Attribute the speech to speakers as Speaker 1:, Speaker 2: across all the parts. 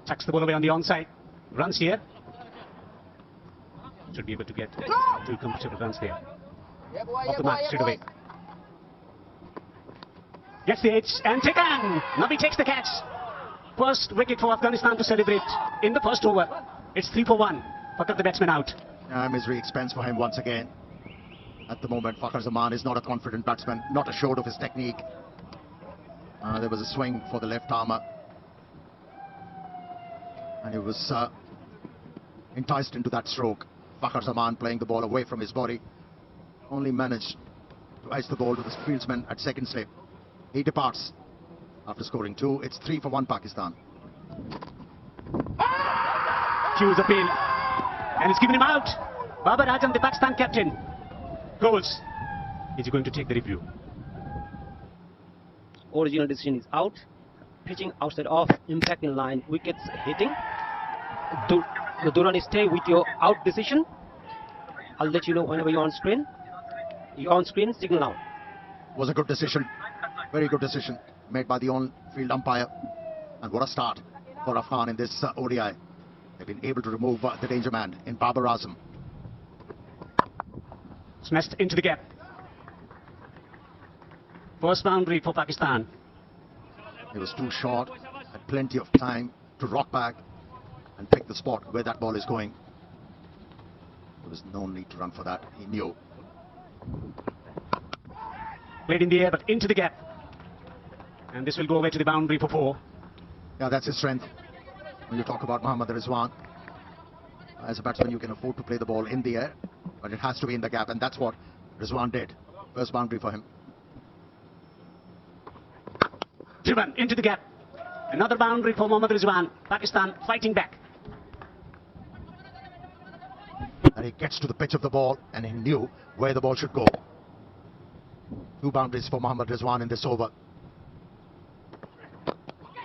Speaker 1: Tucks the ball away on the onside. Runs here. Should be able to get 2 comfortable runs there. Off the mark straight away. Gets the edge and taken. Nabi takes the catch. First wicket for Afghanistan to celebrate in the first over. It's 3 for 1. Fakhar the batsman out.
Speaker 2: Misery expense for him once again. At the moment, Fakhar Zaman is not a confident batsman, not assured of his technique. There was a swing for the left armour. And he was enticed into that stroke. Fakhar Zaman playing the ball away from his body. Only managed to ice the ball to the fieldsman at second slip. He departs after scoring 2. It's 3 for 1 Pakistan.
Speaker 1: Cues appeal. And it's given him out. Babar Azam, the Pakistan captain, goals. Is he going to take the review?
Speaker 3: Original decision is out. Pitching outside off, impact in line, wickets hitting. Durrani, stay with your out decision. I'll let you know whenever you're on screen. You're on screen, signal now.
Speaker 2: Was a good decision. Very good decision made by the on-field umpire. And what a start for Afghan in this ODI. They've been able to remove the danger man in Babar Azam.
Speaker 1: Smashed into the gap. First boundary for Pakistan.
Speaker 2: He was too short, had plenty of time to rock back and pick the spot where that ball is going. There was no need to run for that, he knew.
Speaker 1: Played in the air but into the gap. And this will go away to the boundary for 4.
Speaker 2: Yeah, that's his strength. When you talk about Mohammad Rizwan, as a batsman you can afford to play the ball in the air, but it has to be in the gap, and that's what Rizwan did. First boundary for him.
Speaker 1: Driven into the gap. Another boundary for Mohammad Rizwan. Pakistan fighting back.
Speaker 2: And he gets to the pitch of the ball and he knew where the ball should go. 2 boundaries for Mohammad Rizwan in this over.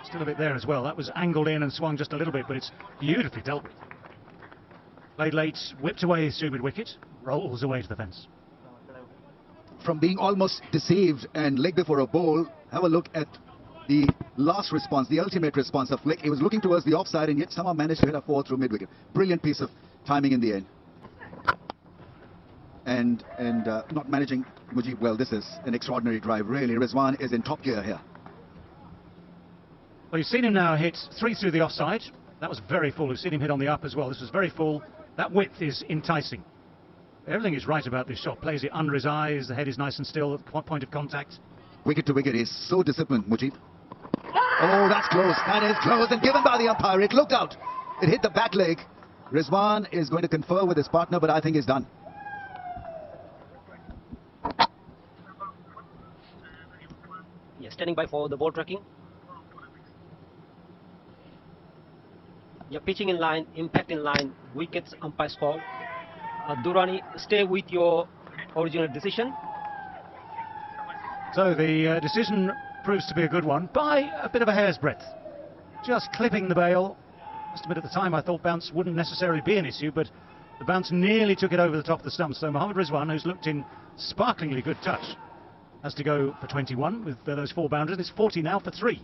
Speaker 4: Still a bit there as well. That was angled in and swung just a little bit, but it's beautifully dealt with. Played late, whipped away through mid-wicket, rolls away to the fence.
Speaker 5: From being almost deceived and leg before a ball, have a look at the last response, the ultimate response of Flick. He was looking towards the offside and yet somehow managed to hit a 4 through mid-wicket. Brilliant piece of timing in the end. And not managing Mujib well. This is an extraordinary drive, really. Rizwan is in top gear here.
Speaker 4: Well, you've seen him now hit 3 through the offside. That was very full. You've seen him hit on the up as well. This was very full. That width is enticing. Everything is right about this shot. Plays it under his eyes. The head is nice and still at the point of contact.
Speaker 5: Wicket to wicket. He's so disciplined, Mujib. Oh, that's close. That is close and given by the umpire. It looked out. It hit the back leg. Rizwan is going to confer with his partner, but I think he's done.
Speaker 3: Yeah, standing by for the ball tracking. Yeah, pitching in line, impact in line, wickets, umpire's call. Durrani, stay with your original decision.
Speaker 4: So the decision proves to be a good one by a bit of a hair's breadth. Just clipping the bail. Must admit at the time I thought bounce wouldn't necessarily be an issue, but the bounce nearly took it over the top of the stumps. So Mohammad Rizwan, who's looked in sparklingly good touch, has to go for 21 with those 4 boundaries. It's 40 now for 3.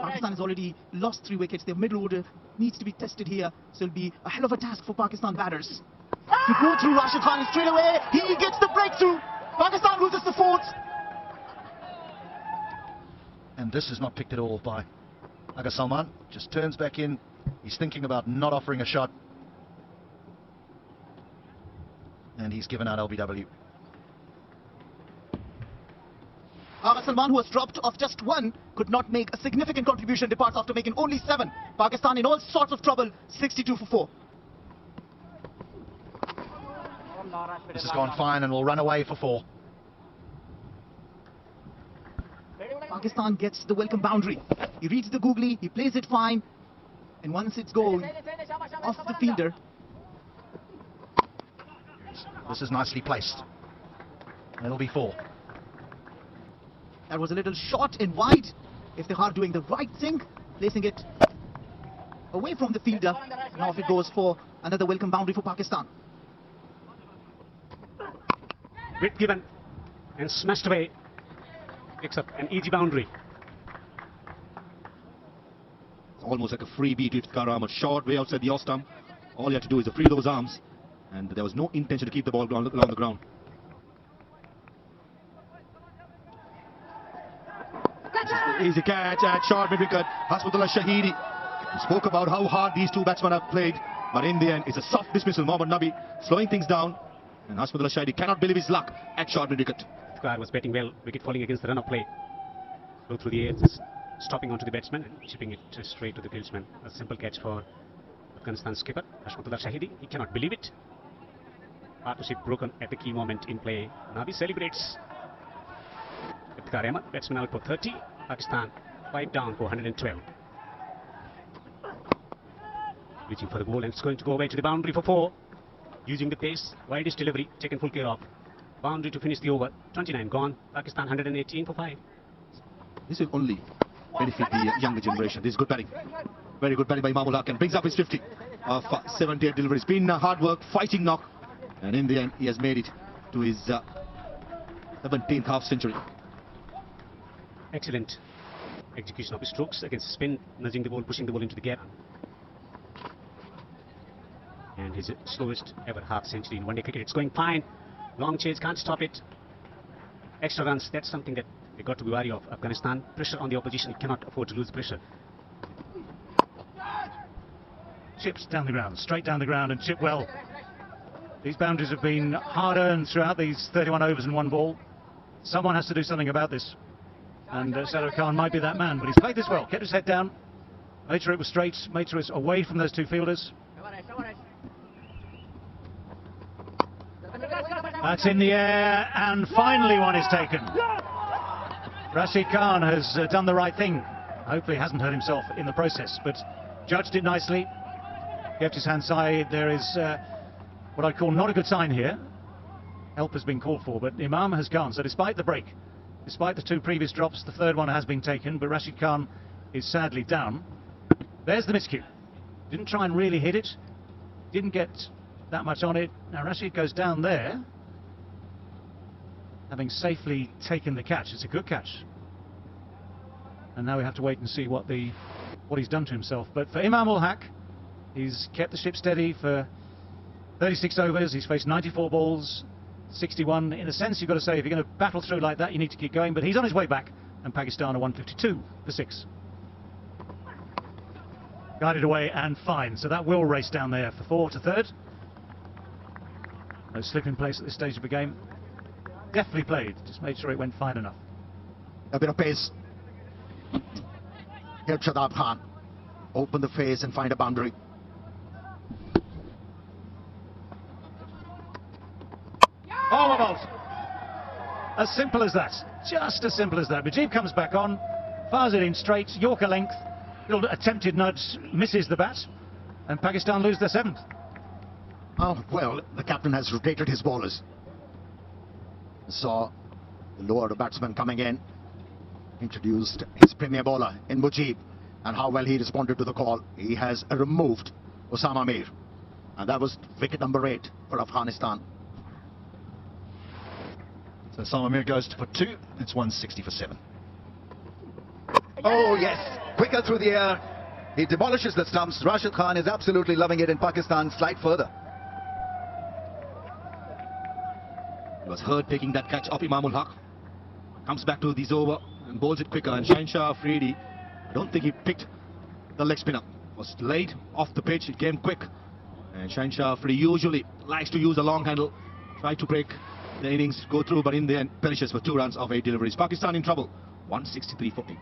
Speaker 6: Pakistan has already lost 3 wickets. Their middle order needs to be tested here, so it'll be a hell of a task for Pakistan batters. To go through Rashid Khan and straight away, he gets the breakthrough. Pakistan loses the 4th.
Speaker 7: And this is not picked at all by Aga Salman. Just turns back in. He's thinking about not offering a shot. And he's given out LBW.
Speaker 6: Aga Salman, who has dropped off just 1, could not make a significant contribution, departs after making only 7. Pakistan in all sorts of trouble, 62 for 4.
Speaker 7: This has gone fine and will run away for 4.
Speaker 6: Pakistan gets the welcome boundary. He reads the googly, he plays it fine, and once it's gone off the fielder.
Speaker 7: This is nicely placed. It'll be 4.
Speaker 6: That was a little short and wide. Iftihar doing the right thing, placing it away from the fielder. Now off it goes for another welcome boundary for Pakistan.
Speaker 1: Grip given and smashed away. Picks up an easy boundary.
Speaker 7: almost like a freebie to Iftikhar Ahmed. Short way outside the off stump. All you have to do is to free those arms, and there was no intention to keep the ball along the ground. Easy catch at short mid-wicket. Hasbullah Shahidi. We spoke about how hard these two batsmen have played, but in the end, it's a soft dismissal. Mohammad Nabi slowing things down, and Hasbullah Shahidi cannot believe his luck at short mid-wicket.
Speaker 1: Iftikhar was batting well, wicket falling against the run of play. Go through the air, just stopping onto the batsman and chipping it straight to the fieldsman. A simple catch for Afghanistan skipper Hasbullah Shahidi. He cannot believe it. Partnership broken at the key moment in play. Nabi celebrates. Iftikhar Ahmed, batsman out for 30. Pakistan 5 down for 112. Reaching for the ball, and it's going to go away to the boundary for 4. Using the pace, widest delivery, taken full care of. Boundary to finish the over. 29 gone. Pakistan 118 for 5.
Speaker 7: This will only benefit the younger generation. This is good batting. Very good batting by Imamul Haq, and brings up his 50 of 78 deliveries. Been hard work, fighting knock, and in the end, he has made it to his 17th half century.
Speaker 1: Excellent execution of his strokes against spin, nudging the ball, pushing the ball into the gap. And his slowest ever half century in one-day cricket. It's going fine. Long chase, can't stop it. Extra runs, that's something that they got to be wary of. Afghanistan, pressure on the opposition, cannot afford to lose pressure.
Speaker 4: Chips down the ground, straight down the ground, and chip well. These boundaries have been hard earned throughout these 31 overs and 1 ball. Someone has to do something about this. And Sadar Khan might be that man, but he's played this well. Kept his head down, made sure it was straight, made sure it's away from those two fielders. That's in the air, and finally one is taken. Rashid Khan has done the right thing. Hopefully hasn't hurt himself in the process, but judged it nicely. Kept his hand side. There is what I call not a good sign here. Help has been called for, but Imam has gone. So despite the break, despite the 2 previous drops, the 3rd one has been taken, but Rashid Khan is sadly down. There's the miscue. Didn't try and really hit it. Didn't get that much on it. Now Rashid goes down there, having safely taken the catch. It's a good catch. And now we have to wait and see what he's done to himself. But for Imamul Haq, he's kept the ship steady for 36 overs. He's faced 94 balls. 61. In a sense, you've got to say, if you're going to battle through like that, you need to keep going. But he's on his way back, and Pakistan are 152 for 6. Guided away and fine. So that will race down there for 4 to 3rd. No slip in place at this stage of the game. Deftly played. Just made sure it went fine enough.
Speaker 2: A bit of pace. Help Shadab Khan open the face and find a boundary.
Speaker 4: All about. As simple as that. Just as simple as that. Mujib comes back on, fires it in straight, Yorker length. Little attempted nudge, misses the bat, and Pakistan lose their 7th.
Speaker 2: Oh, well, the captain has rotated his bowlers. Saw the lower batsman coming in, introduced his premier bowler in Mujib, and how well he responded to the call. He has removed Osama Mir, and that was wicket number 8 for Afghanistan.
Speaker 7: So Osama Mir goes for 2. It's 160 for 7.
Speaker 5: Oh yes, quicker through the air. He demolishes the stumps. Rashid Khan is absolutely loving it, in Pakistan slide further.
Speaker 7: He was hurt taking that catch off Imamul Haq. Comes back to this over and bowls it quicker. And Shahenshah Afridi, I don't think he picked the leg spinner. Was late off the pitch, it came quick. And Shahenshah Afridi usually likes to use a long handle, try to break the innings, go through, but in the end perishes for 2 runs of 8 deliveries. Pakistan in trouble, 163 for 8.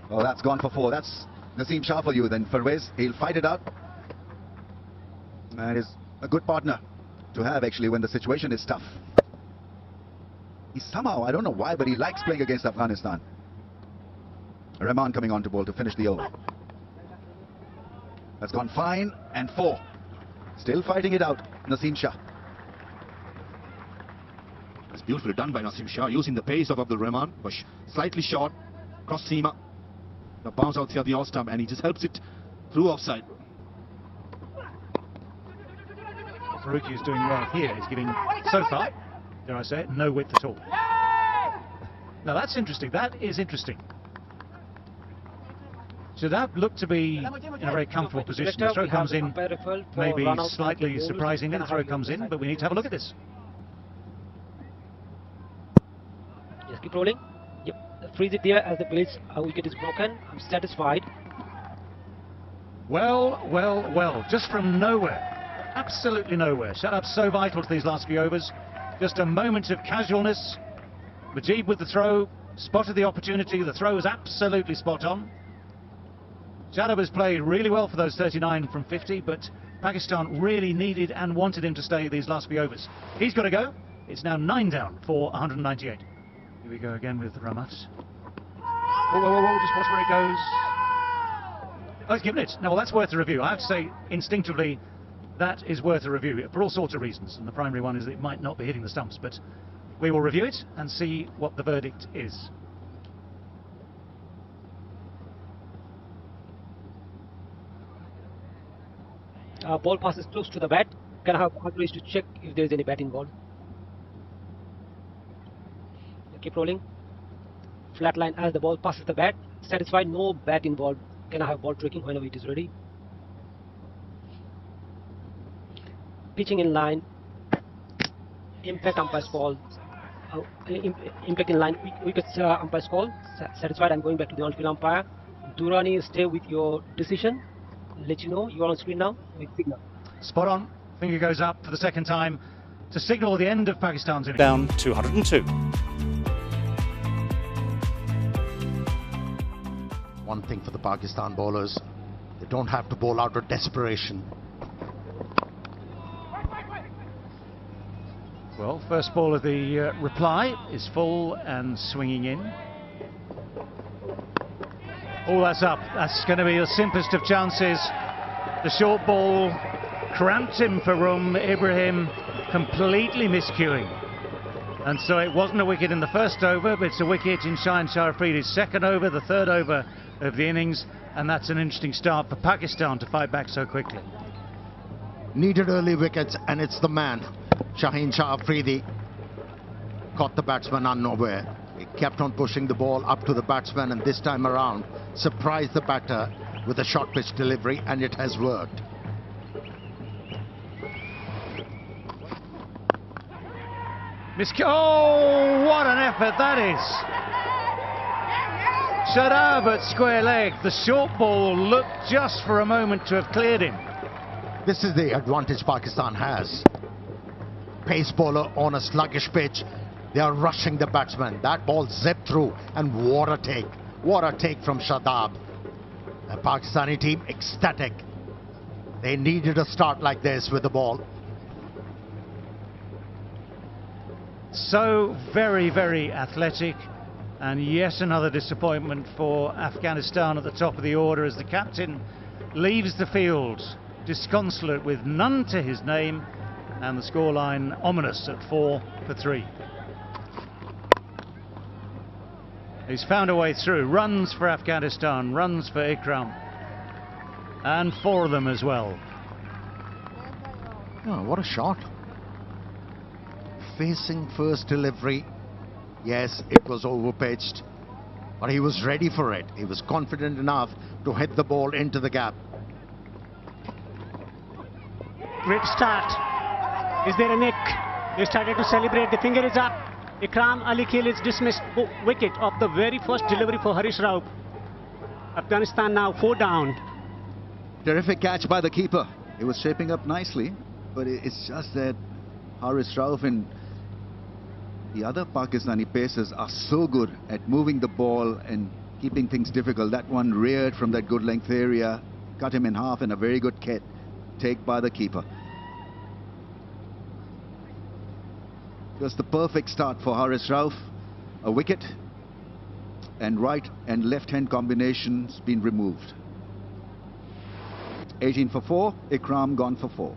Speaker 5: Oh, that's gone for 4. That's Naseem Shah for you then. Farwez, he'll fight it out. And is a good partner to have actually when the situation is tough. He somehow, I don't know why, but he likes playing against Afghanistan. Rahman coming on to bowl to finish the over. That's gone fine, and 4. Still fighting it out, Naseem Shah.
Speaker 7: It's beautifully done by Naseem Shah, using the pace of Abdul Rahman, but slightly short, cross seamer. The bounce out here the off stump, and he just helps it through offside.
Speaker 4: Faruqi is doing well here. He's giving, so far, dare I say it, no width at all. Now that's interesting. That is interesting. Shadab looked to be in a very comfortable position. The throw comes in, maybe slightly surprisingly, the throw comes in, but we need to have a look at this.
Speaker 3: Yes, keep rolling. Yep, freeze it there as the base wicket is broken. I'm satisfied.
Speaker 4: Well, just from nowhere, absolutely nowhere. Shadab's so vital to these last few overs. Just a moment of casualness. Majid with the throw, spotted the opportunity. The throw was absolutely spot on. Shadab has played really well for those 39 from 50, but Pakistan really needed and wanted him to stay these last few overs. He's got to go. It's now 9 down for 198. Here we go again with Ramat. Whoa, just watch where it goes. Oh, he's given it. No, well, that's worth a review. I have to say, instinctively, that is worth a review for all sorts of reasons. And the primary one is that it might not be hitting the stumps, but we will review it and see what the verdict is.
Speaker 3: Ball passes close to the bat. Can I have authorized to check if there is any bat involved? Keep rolling. Flat line as the ball passes the bat. Satisfied, no bat involved. Can I have ball tracking whenever it is ready? Pitching in line. Impact umpire's call. Impact in line. Wickets umpire's call. Satisfied. I'm going back to the on-field umpire. Durrani, stay with your decision. Let you know. You are on screen now. With signal.
Speaker 4: Spot on. Finger goes up for the second time to signal the end of Pakistan's innings.
Speaker 1: Down 202.
Speaker 2: One thing for the Pakistan bowlers, they don't have to bowl out of desperation.
Speaker 4: Well, first ball of the reply is full and swinging in. Oh, that's up. That's going to be the simplest of chances. The short ball cramped him for room. Ibrahim completely miscuing. And so it wasn't a wicket in the first over, but it's a wicket in Shah Afridi's second over, the third over of the innings. And that's an interesting start for Pakistan to fight back so quickly.
Speaker 2: Needed early wickets, and it's the man, Shah Afridi, caught the batsman unaware. He kept on pushing the ball up to the batsman, and this time around surprised the batter with a short pitch delivery, and it has worked.
Speaker 4: Oh, what an effort that is! Shadab at square leg. The short ball looked just for a moment to have cleared him.
Speaker 2: This is the advantage Pakistan has. Pace bowler on a sluggish pitch. They are rushing the batsman. That ball zipped through, and what a take. What a take from Shadab. The Pakistani team ecstatic. They needed a start like this with the ball.
Speaker 4: So very, very athletic. And yet another disappointment for Afghanistan at the top of the order as the captain leaves the field disconsolate with none to his name, and the scoreline ominous at 4 for 3. He's found a way through. Runs for Afghanistan, runs for Ikram, and 4 of them as well.
Speaker 2: Oh, what a shot. Facing first delivery. Yes, it was overpitched, but he was ready for it. He was confident enough to hit the ball into the gap.
Speaker 1: Great start. Is there a nick? They started to celebrate. The finger is up. Ikram Ali Khail is dismissed. Wicket of the very first delivery for Harish Rauf. Afghanistan now 4 down.
Speaker 5: Terrific catch by the keeper. It was shaping up nicely, but it's just that Harish Rauf and the other Pakistani pacers are so good at moving the ball and keeping things difficult. That one reared from that good length area, cut him in half, and a very good take by the keeper. Just the perfect start for Harish Rauf. A wicket, and right and left hand combinations been removed. 18 for 4, Ikram gone for 4.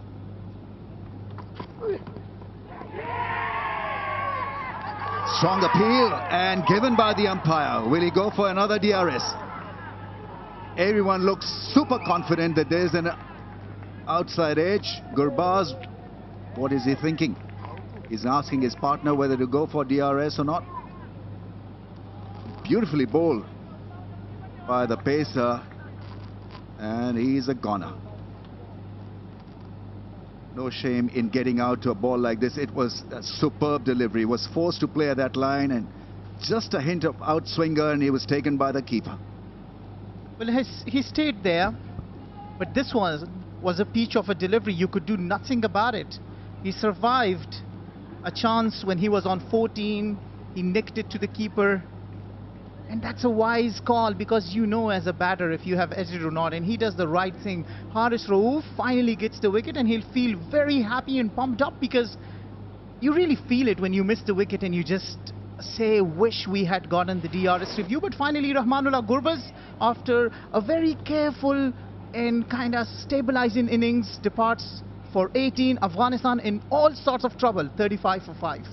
Speaker 5: Strong appeal and given by the umpire. Will he go for another DRS? Everyone looks super confident that there's an outside edge. Gurbaz, what is he thinking? He's asking his partner whether to go for DRS or not. Beautifully bowled by the pacer. And he's a goner. No shame in getting out to a ball like this. It was a superb delivery. Was forced to play at that line, and just a hint of outswinger, and he was taken by the keeper.
Speaker 6: Well, he stayed there, but this was a peach of a delivery. You could do nothing about it. He survived a chance when he was on 14. He nicked it to the keeper. And that's a wise call, because you know as a batter if you have edged it or not, and he does the right thing. Haris Rauf finally gets the wicket, and he'll feel very happy and pumped up, because you really feel it when you miss the wicket and you just say, wish we had gotten the DRS review. But finally, Rahmanullah Gurbaz, after a very careful and kind of stabilizing innings, departs for 18. Afghanistan in all sorts of trouble, 35 for 5.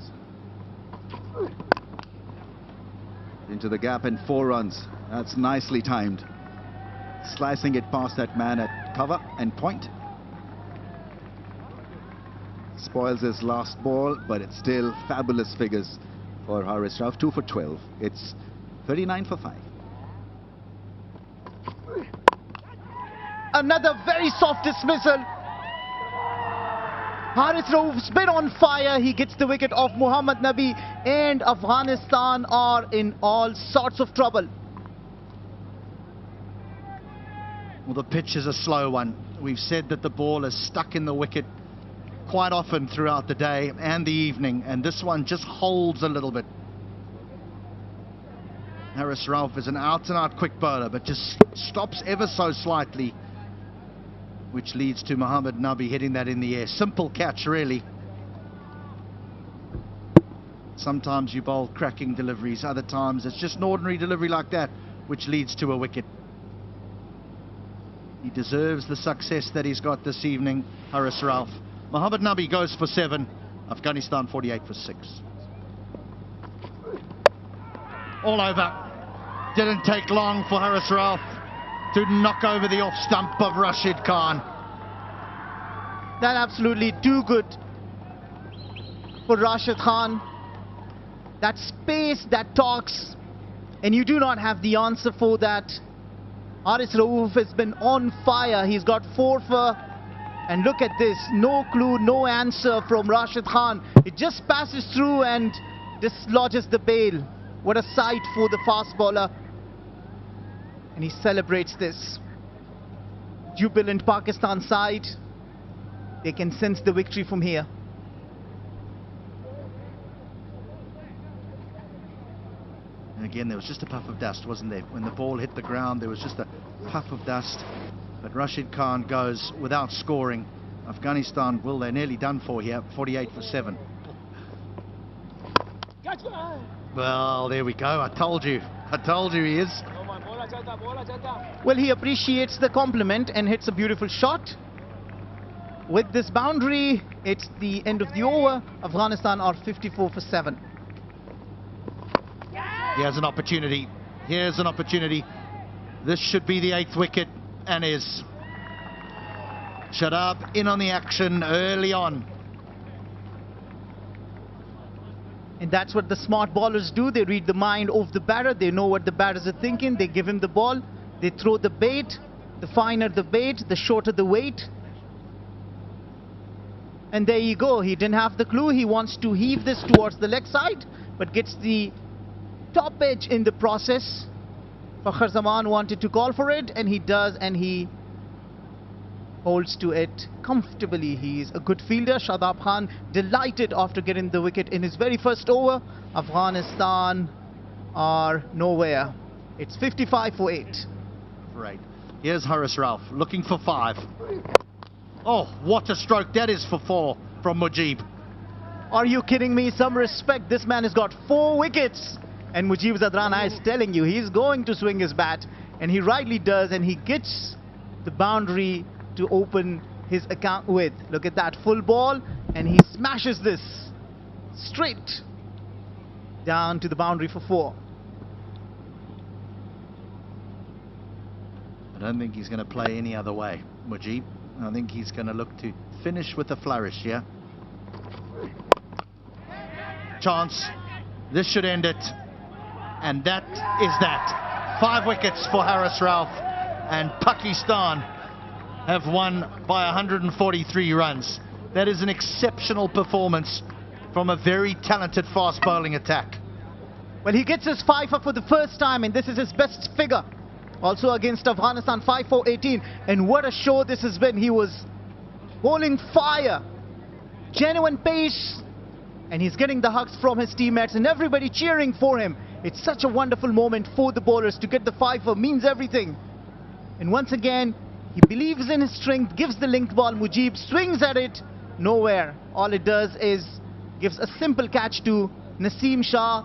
Speaker 5: Into the gap and 4 runs. That's nicely timed. Slicing it past that man at cover and point. Spoils his last ball, but it's still fabulous figures for Haris Rauf. 2 for 12. It's 39 for 5.
Speaker 6: Another very soft dismissal. Haris Rauf's been on fire. He gets the wicket off Muhammad Nabi, and Afghanistan are in all sorts of trouble.
Speaker 7: Well, the pitch is a slow one. We've said that the ball is stuck in the wicket quite often throughout the day and the evening, and this one just holds a little bit. Haris Rauf is an out-and-out quick bowler, but just stops ever so slightly, which leads to Muhammad Nabi hitting that in the air. Simple catch, really. Sometimes you bowl cracking deliveries, other times it's just an ordinary delivery like that, which leads to a wicket. He deserves the success that he's got this evening, Haris Rauf. Muhammad Nabi goes for 7, Afghanistan 48 for 6. All over. Didn't take long for Haris Rauf to knock over the off stump of Rashid Khan.
Speaker 6: That absolutely too good for Rashid Khan. That space that talks, and you do not have the answer for that. Haris Rauf has been on fire. He's got 4 for, and look at this, no clue, no answer from Rashid Khan. It just passes through and dislodges the bail. What a sight for the fast bowler. And he celebrates this. Jubilant Pakistan side. They can sense the victory from here.
Speaker 7: And again, there was just a puff of dust, wasn't there? When the ball hit the ground, there was just a puff of dust. But Rashid Khan goes without scoring. Afghanistan, well, they're nearly done for here, 48 for 7. Well, there we go. I told you he is.
Speaker 6: Well, he appreciates the compliment and hits a beautiful shot. With this boundary, it's the end of the over. Afghanistan are 54 for 7.
Speaker 7: Here's an opportunity. Here's an opportunity. This should be the 8th wicket, and is. Shadab in on the action early on.
Speaker 6: And that's what the smart bowlers do. They read the mind of the batter. They know what the batters are thinking. They give him the ball. They throw the bait. The finer the bait, the shorter the weight. And there you go. He didn't have the clue. He wants to heave this towards the leg side, but gets the top edge in the process. Fakhr Zaman wanted to call for it, and he does, and he holds to it comfortably. He's a good fielder. Shadab Khan delighted after getting the wicket in his very first over. Afghanistan are nowhere. It's 55 for 8.
Speaker 7: Right. Here's Haris Rauf looking for 5. Oh, what a stroke that is for 4 from Mujib.
Speaker 6: Are you kidding me? Some respect. This man has got 4 wickets. And Mujib Zadrana is telling you he's going to swing his bat. And he rightly does. And he gets the boundary to open his account with. Look at that full ball. And he smashes this straight down to the boundary for 4.
Speaker 7: I don't think he's going to play any other way, Mujib. I think he's going to look to finish with a flourish here. Chance. This should end it. And that is that. 5 wickets for Haris Rauf.
Speaker 8: and Pakistan have won by 143 runs. That is an exceptional performance from a very talented fast bowling attack.
Speaker 6: Well, he gets his 5 for the first time, and this is his best figure. Also against Afghanistan, 5 for 18. And what a show this has been. He was bowling fire, genuine pace, and he's getting the hugs from his teammates and everybody cheering for him. It's such a wonderful moment for the bowlers. To get the 5 means everything. And once again, he believes in his strength, gives the linked ball. Mujib swings at it, nowhere. All it does is gives a simple catch to Naseem Shah,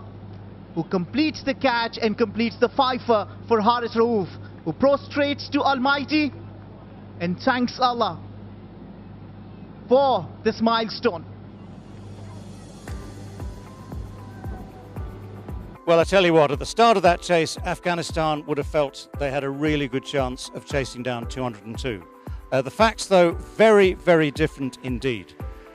Speaker 6: who completes the catch and completes the 5 for Haris Rauf, who prostrates to Almighty and thanks Allah for this milestone.
Speaker 4: Well, I tell you what, at the start of that chase, Afghanistan would have felt they had a really good chance of chasing down 202. The facts, though, very, very different indeed.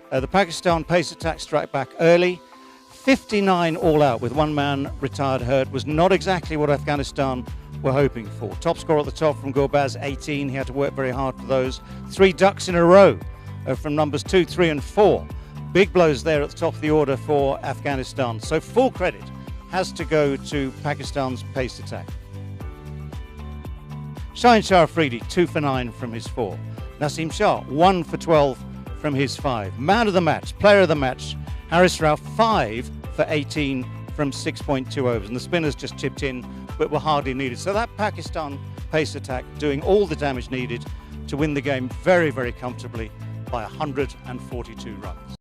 Speaker 4: The Pakistan pace attack struck back early. 59 all out with one man retired hurt was not exactly what Afghanistan were hoping for. Top score at the top from Gurbaz, 18. He had to work very hard for those. 3 ducks in a row from numbers 2, 3 and 4. Big blows there at the top of the order for Afghanistan. So full credit has to go to Pakistan's pace attack. Shaheen Shah Afridi, 2 for 9 from his 4. Naseem Shah, 1 for 12 from his 5. Man of the match, player of the match, Haris Rauf, 5 for 18 from 6.2 overs. And the spinners just chipped in, but were hardly needed. So that Pakistan pace attack doing all the damage needed to win the game very, very comfortably by 142 runs.